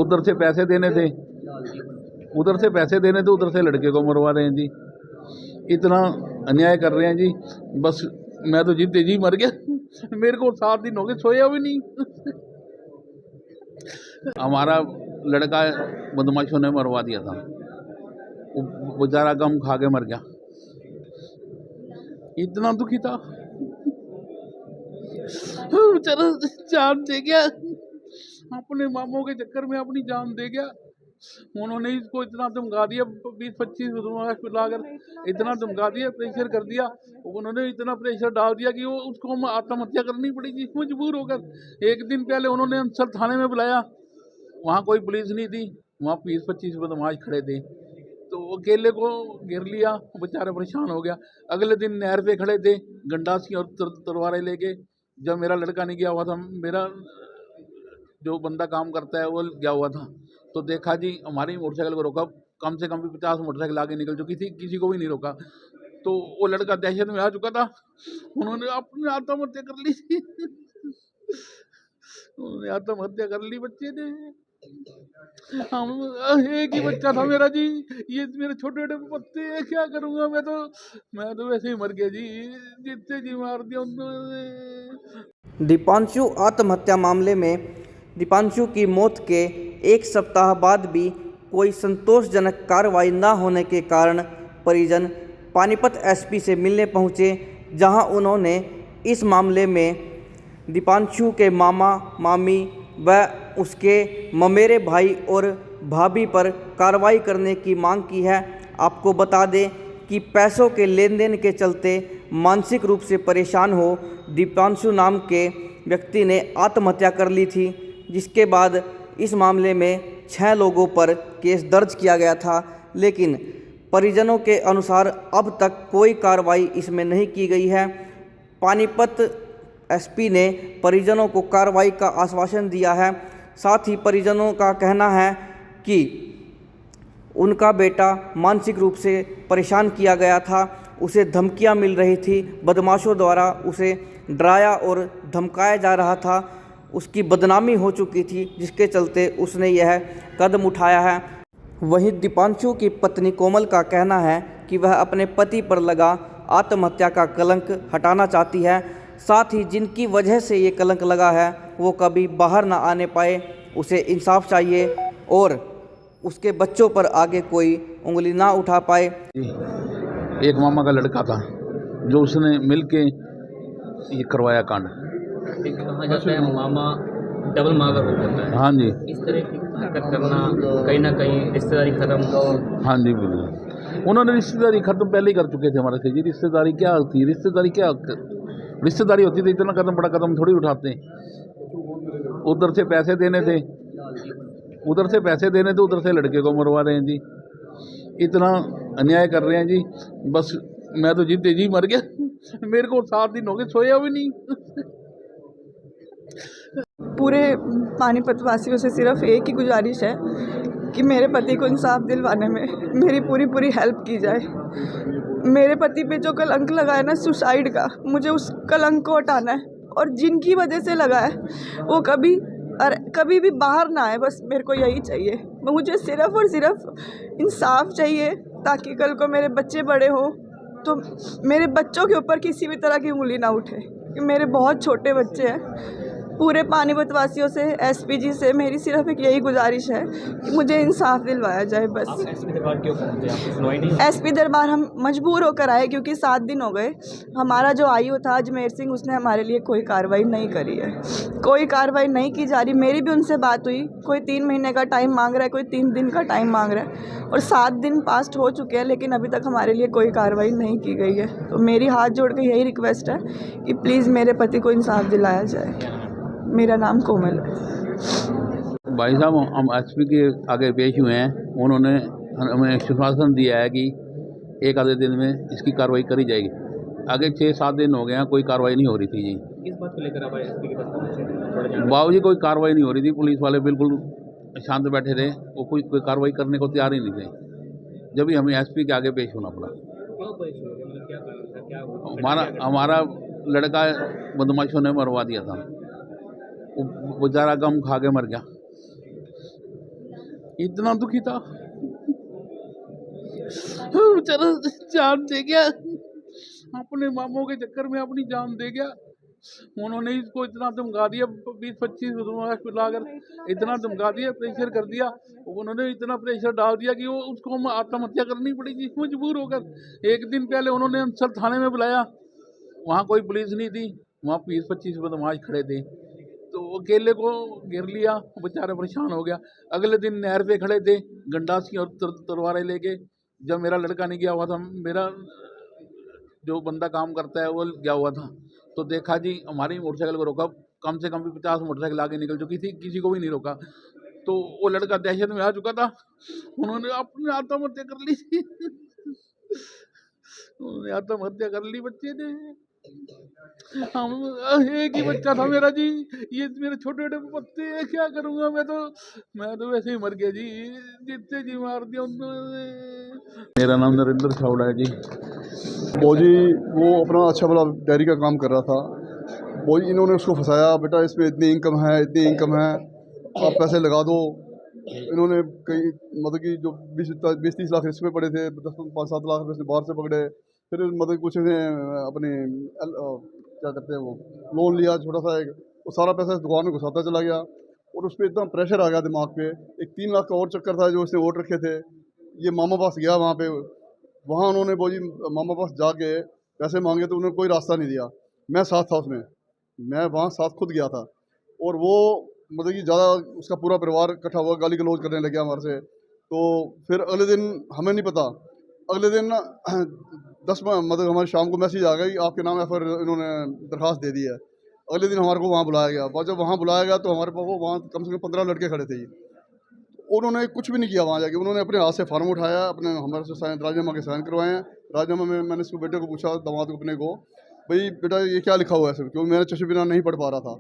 उधर से पैसे देने थे, उधर से लड़के को मरवा रहे हैं जी। इतना अन्याय कर रहे हैं जी। बस मैं तो जीते जी मर गया। मेरे को 7 दिन हो गए, सोया भी नहीं। हमारा लड़का बदमाशों ने मरवा दिया था, वो बेचारा गम खा के मर गया। इतना दुखी था, बेचारा जान दे गया, अपने मामों के चक्कर में अपनी जान दे गया। उन्होंने इसको इतना धमका दिया, 20-25 लाकर इतना धमका दिया, प्रेशर कर दिया। उन्होंने इतना प्रेशर डाल दिया कि वो उसको आत्महत्या करनी पड़ेगी मजबूर होकर। एक दिन पहले उन्होंने अंसर थाने में बुलाया, वहाँ कोई पुलिस नहीं थी, वहाँ 20-25 बदमाश खड़े थे, तो अकेले को घेर लिया, बेचारा परेशान हो गया। अगले दिन नहर पे खड़े थे गंडासी और तलवारें लेके। जब मेरा लड़का नहीं गया हुआ था, मेरा जो बंदा काम करता है वो गया हुआ था, तो देखा जी हमारी मोटरसाइकिल को रोका, कम से कम भी 50 मोटरसाइकिल आगे निकल चुकी थी, किसी को भी नहीं रोका। तो वो लड़का दहशत में आ चुका था, उन्होंने अपनी आत्महत्या कर ली थी। उन्होंने आत्महत्या कर ली बच्चे ने। हम एक ही बच्चा था मेरा जी, ये मेरे छोटे छोटे बच्चे हैं, क्या करूँगा मैं तो वैसे ही मर गया जी, जितने जी मार दिया उन्होंने। दीपांशु आत्महत्या मामले में दीपांशु की मौत के 1 सप्ताह बाद भी कोई संतोषजनक कार्रवाई न होने के कारण परिजन पानीपत एसपी से मिलने पहुंचे, जहां उन्होंने इस मामले में दीपांशु के मामा मामी व उसके ममेरे भाई और भाभी पर कार्रवाई करने की मांग की है। आपको बता दें कि पैसों के लेन देन के चलते मानसिक रूप से परेशान हो दीपांशु नाम के व्यक्ति ने आत्महत्या कर ली थी, जिसके बाद इस मामले में 6 लोगों पर केस दर्ज किया गया था, लेकिन परिजनों के अनुसार अब तक कोई कार्रवाई इसमें नहीं की गई है। पानीपत एसपी ने परिजनों को कार्रवाई का आश्वासन दिया है। साथ ही परिजनों का कहना है कि उनका बेटा मानसिक रूप से परेशान किया गया था, उसे धमकियां मिल रही थी, बदमाशों द्वारा उसे डराया और धमकाया जा रहा था, उसकी बदनामी हो चुकी थी, जिसके चलते उसने यह कदम उठाया है। वहीं दीपांशु की पत्नी कोमल का कहना है कि वह अपने पति पर लगा आत्महत्या का कलंक हटाना चाहती है। साथ ही जिनकी वजह से ये कलंक लगा है वो कभी बाहर ना आने पाए, उसे इंसाफ चाहिए और उसके बच्चों पर आगे कोई उंगली ना उठा पाए। एक मामा का लड़का था जो उसने मिलके ये करवाया कांड। कहा जाता है मामा डबल माँ का रूप होता है। हाँ जी, इस तरह की हरकत करना कहीं ना कहीं रिश्तेदारी खत्म। हाँ जी बिल्कुल। उन्होंने रिश्तेदारी खत्म पहले ही कर चुके थे हमारे से जी। रिश्तेदारी क्या होती है, रिश्तेदारी होती थी, इतना कदम बड़ा कदम थोड़ी उठाते। उधर से पैसे देने थे, उधर से लड़के को मरवा रहे हैं जी। इतना अन्याय कर रहे हैं जी। बस मैं तो जीते जी मर गया। मेरे को 7 दिन हो गए, सोया भी नहीं। पूरे पानीपत वासियों से सिर्फ एक ही गुजारिश है कि मेरे पति को इंसाफ दिलवाने में मेरी पूरी हेल्प की जाए। मेरे पति पे जो कलंक लगा है ना सुसाइड का, मुझे उस कलंक को हटाना है, और जिनकी वजह से लगा है वो कभी भी बाहर ना आए। बस मेरे को यही चाहिए, मुझे सिर्फ और सिर्फ इंसाफ चाहिए, ताकि कल को मेरे बच्चे बड़े हों तो मेरे बच्चों के ऊपर किसी भी तरह की उंगली ना उठे, क्योंकि मेरे बहुत छोटे बच्चे हैं। पूरे पानीपत वासियों से, एसपी जी से मेरी सिर्फ एक यही गुजारिश है कि मुझे इंसाफ दिलवाया जाए। बस आप एसपी दरबार क्यों पहुंचे? आपकी सुनवाई नहीं? एसपी दरबार हम मजबूर होकर आए, क्योंकि 7 दिन हो गए। हमारा जो आईओ था अजमेर सिंह, उसने हमारे लिए कोई कार्रवाई नहीं करी है, कोई कार्रवाई नहीं की जा रही। मेरी भी उनसे बात हुई, कोई 3 महीने का टाइम मांग रहा है, कोई 3 दिन का टाइम मांग रहा है, और 7 दिन पास्ट हो चुके हैं, लेकिन अभी तक हमारे लिए कोई कार्रवाई नहीं की गई है। तो मेरी हाथ जोड़ के यही रिक्वेस्ट है कि प्लीज़ मेरे पति को इंसाफ दिलाया जाए। मेरा नाम कोमल है। भाई साहब, हम एसपी के आगे पेश हुए हैं। उन्होंने हमें आश्वासन दिया है कि एक आधे दिन में इसकी कार्रवाई करी जाएगी। आगे 6-7 दिन हो गए हैं, कोई कार्रवाई नहीं हो रही थी जी। किस बात को लेकर आप एसपी के पास पहुंचे? बाबू जी, कोई कार्रवाई नहीं हो रही थी। पुलिस वाले बिल्कुल शांत बैठे थे, वो कोई कार्रवाई करने को तैयार ही नहीं थे। जब भी हमें एसपी के आगे पेश होना पड़ा। हमारा लड़का बदमाशों ने मरवा दिया था, वो बेचारा गम खा के मर गया। इतना दुखी था, बेचारा जान दे गया, अपने मामों के चक्कर में अपनी जान दे गया। उन्होंने इसको इतना धमका दिया, 20-25 लाकर इतना धमका दिया, प्रेशर कर दिया। उन्होंने इतना प्रेशर डाल दिया कि वो उसको आत्महत्या करनी पड़ेगी मजबूर होकर। एक दिन पहले उन्होंने अंसर थाने में बुलाया, वहाँ कोई पुलिस नहीं थी, वहाँ 20-25 बदमाश खड़े थे, तो अकेले को घेर लिया, बेचारा परेशान हो गया। अगले दिन नहर पे खड़े थे गंडासी और तलवारें लेके। जब मेरा लड़का नहीं गया हुआ था, मेरा जो बंदा काम करता है वो गया हुआ था, तो देखा जी हमारी मोटरसाइकिल को रोका, कम से कम भी 50 मोटरसाइकिल आगे निकल चुकी थी, किसी को भी नहीं रोका। तो वो लड़का दहशत में आ चुका था, उन्होंने अपनी आत्महत्या कर ली थी। उन्होंने आत्महत्या कर ली बच्चे ने। हम एक ही बच्चा था मेरा जी, ये मेरे छोटे छोटे पत्ते हैं, क्या करूँगा मैं तो वैसे ही मर गया जी, जितने जी मार दिया उन्होंने। मेरा नाम नरेंद्र छावड़ा है जी। वो जी वो अपना अच्छा भला डेयरी का काम कर रहा था, वो इन्होंने उसको फंसाया, बेटा इसमें इतनी इनकम है, आप पैसे लगा दो। इन्होंने कई मतलब कि जो 20-30 लाख इसमें पड़े थे, 5-7 लाख रुपये बाहर से पकड़े, फिर मतलब कुछ ने अपने क्या करते हैं वो लोन लिया छोटा सा एक, वो सारा पैसा इस दुकान में घुसाता चला गया, और उस पर इतना प्रेशर आ गया दिमाग पे। एक 3 लाख का और चक्कर था जो उसने वोट रखे थे। ये मामा पास गया वहाँ पे, वहाँ उन्होंने वो जी मामा पास जाके पैसे मांगे तो उन्होंने कोई रास्ता नहीं दिया। मैं साथ था उसमें, मैं वहाँ साथ खुद गया था, और वो मतलब कि ज़्यादा उसका पूरा परिवार इकट्ठा हुआ, गाली गलौज करने लग गया हमारे से। तो फिर अगले दिन हमें नहीं पता, अगले दिन ना 10 मतलब हमारे शाम को मैसेज आ गई आपके नाम फिर इन्होंने दरख्वास्त दे दी है। अगले दिन हमारे को वहाँ बुलाया गया, और जब वहाँ बुलाया गया तो हमारे पास वो वहाँ कम से कम 15 लड़के खड़े थे जी। उन्होंने कुछ भी नहीं किया वहाँ जाके, उन्होंने अपने हाथ से फार्म उठाया, अपने हमारे से साइन राजीनामा के साइन करवाए हैं। राजीनामा में मैंने इसको बेटे को पूछा, दामाद को अपने को, भाई बेटा ये क्या लिखा हुआ है सब, क्योंकि मेरा चश्मे बिना नहीं पढ़ पा रहा था।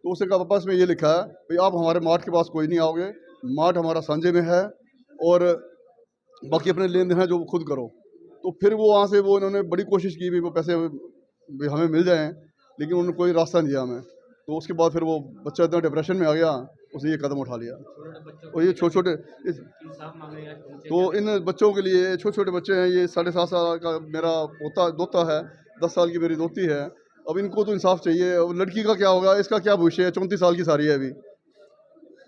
तो उसने कहा पापा इसमें ये लिखा है भाई आप हमारे माठ के पास कोई नहीं आओगे, माठ हमारा सांझे में है, और बाकी अपने लेन देन है जो खुद करो। तो फिर वो वहाँ से वो इन्होंने बड़ी कोशिश की भी वो पैसे भी हमें मिल जाएँ, लेकिन उन्होंने कोई रास्ता नहीं दिया हमें। तो उसके बाद फिर वो बच्चा इतना डिप्रेशन में आ गया, उसने ये कदम उठा लिया। और ये छोटे तो इन बच्चों के लिए, छोटे छोटे बच्चे हैं, ये 7.5 साल का मेरा दोता है, 10 साल की मेरी दोती है। अब इनको तो इंसाफ चाहिए। अब लड़की का क्या होगा, इसका क्या भविष्य है, 34 साल की सारी है अभी,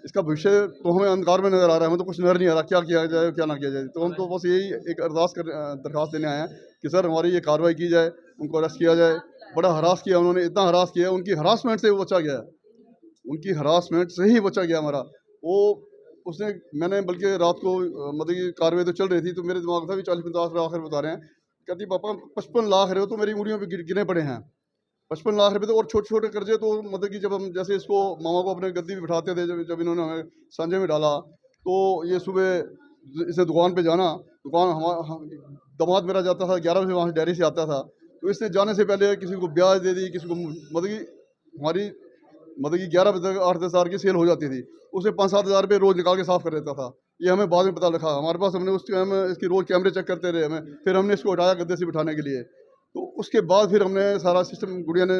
इसका भविष्य तो हमें अंधकार में नज़र आ रहा है, हमें तो कुछ नज़र नहीं आ रहा क्या किया जाए क्या ना किया जाए। तो हम तो बस यही एक दरख्वास्त देने आए हैं कि सर हमारी ये कार्रवाई की जाए, उनको अरेस्ट किया जाए। बड़ा हरास किया उन्होंने, इतना हरास किया, उनकी हरासमेंट से वो बचा गया, उनकी हरासमेंट से ही बचा गया हमारा वो। उसने मैंने बल्कि रात को मतलब कि कार्रवाई तो चल रही थी, तो मेरे दिमाग था भी 40-50 लाख रुपये बता रहे हैं। कहती पापा 55 लाख रुपये तो मेरी उंगलियों पे गिने पड़े हैं, 55 लाख रुपये तो, और छोटे छोटे कर्जे तो मतलब कि जब हम जैसे इसको मामा को अपने गद्दी पे बिठाते थे, जब इन्होंने हमें सांझे में डाला, तो ये सुबह इसे दुकान पे जाना, दुकान हमारा दामाद मेरा जाता था 11 बजे, वहाँ से डेयरी से आता था, तो इसने जाने से पहले किसी को ब्याज दे दी, किसी को मतलब कि हमारी मतलब कि 11 बजे तक 8-10 हज़ार की सेल हो जाती थी, उसे 5-7 हज़ार रुपये रोज़ निकाल के साफ़ कर देता था। ये हमें बाद में पता लगा हमारे पास, हमने उस टाइम इसकी रोज़ कैमरे चेक करते रहे हमें, फिर हमने इसको हटाया गद्दे से बिठाने के लिए। तो उसके बाद फिर हमने सारा सिस्टम, गुड़िया ने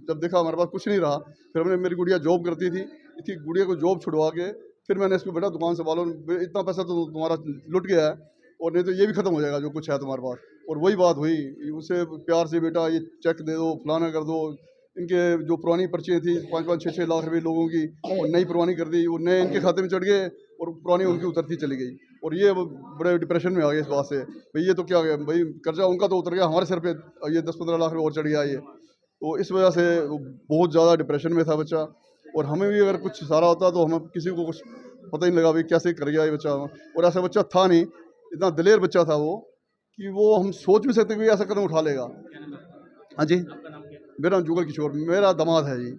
जब देखा हमारे पास कुछ नहीं रहा, फिर हमने, मेरी गुड़िया जॉब करती थी, इसकी गुड़िया को जॉब छुड़वा के फिर मैंने इसको बेटा दुकान संभालो, इतना पैसा तो तुम्हारा लुट गया है, और नहीं तो ये भी ख़त्म हो जाएगा जो कुछ है तुम्हारे पास। और वही बात हुई, उसे प्यार से बेटा ये चेक दे दो, फलाना कर दो। इनके जो पुरानी पर्चियाँ थी 5-5, 6-6 लाख रुपये लोगों की, और नई पुरानी कर दी, वो नए इनके खाते में चढ़ गए और पुरानी उनकी उतरती चली गई। और ये बड़े डिप्रेशन में आ गए इस बात से, भाई ये तो क्या गया भाई, कर्जा उनका तो उतर गया, हमारे सर पे ये 10-15 लाख रुपये और चढ़ गया ये। तो इस वजह से बहुत ज़्यादा डिप्रेशन में था बच्चा, और हमें भी अगर कुछ सारा होता तो हमें किसी को कुछ पता ही नहीं लगा भाई कैसे कर गया ये बच्चा। और ऐसा बच्चा था नहीं, इतना दिलेर बच्चा था वो, कि वो हम सोच भी सकते कि ऐसा कदम उठा लेगा। हाँ जी, मेरा नाम जुगल किशोर, मेरा दामाद है जी।